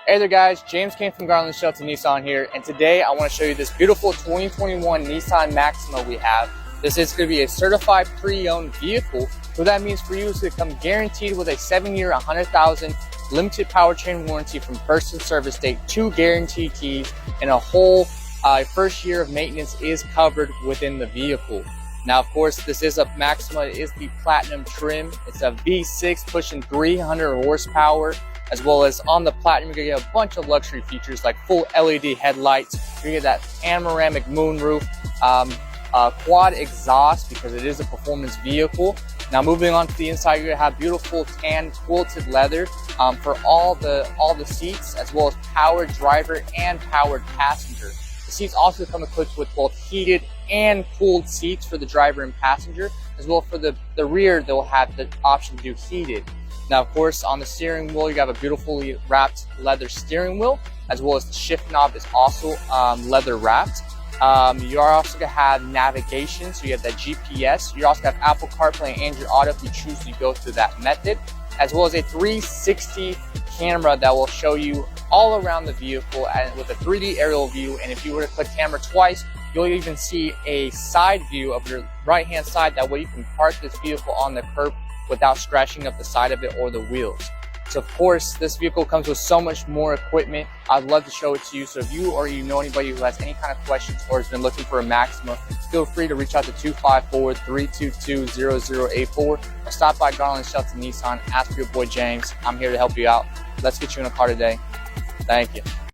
Hey there guys, James came from Garland Shelton Nissan here, and today I want to show you this beautiful 2021 Nissan Maxima we have. This is going to be a certified pre-owned vehicle. What that means for you is to come guaranteed with a 7-year, 100,000 limited powertrain warranty from first and service date, 2 guaranteed keys, and a whole first year of maintenance is covered within the vehicle. Now, of course, this is a Maxima. It is the Platinum trim. It's a V6 pushing 300 horsepower. As well as on the Platinum, you're gonna get a bunch of luxury features like full LED headlights. You're gonna get that panoramic moonroof, quad exhaust because it is a performance vehicle. Now moving on to the inside, you're gonna have beautiful tan quilted leather for all the seats, as well as powered driver and powered passenger. The seats also come equipped with both heated and cooled seats for the driver and passenger, as well for the rear. They'll have the option to do heated. Now, of course, on the steering wheel, you have a beautifully wrapped leather steering wheel, as well as the shift knob is also leather wrapped. You are also going to have navigation, so you have that GPS. You also have Apple CarPlay and Android Auto if you choose to go through that method, as well as a 360 camera that will show you all around the vehicle and with a 3D aerial view. And if you were to click camera twice, you'll even see a side view of your right-hand side. That way you can park this vehicle on the curb without scratching up the side of it or the wheels. So of course, this vehicle comes with so much more equipment. I'd love to show it to you. So if you or you know anybody who has any kind of questions or has been looking for a Maxima, feel free to reach out to 254-322-0084 or stop by Garland Shelton Nissan. Ask for your boy James. I'm here to help you out. Let's get you in a car today. Thank you.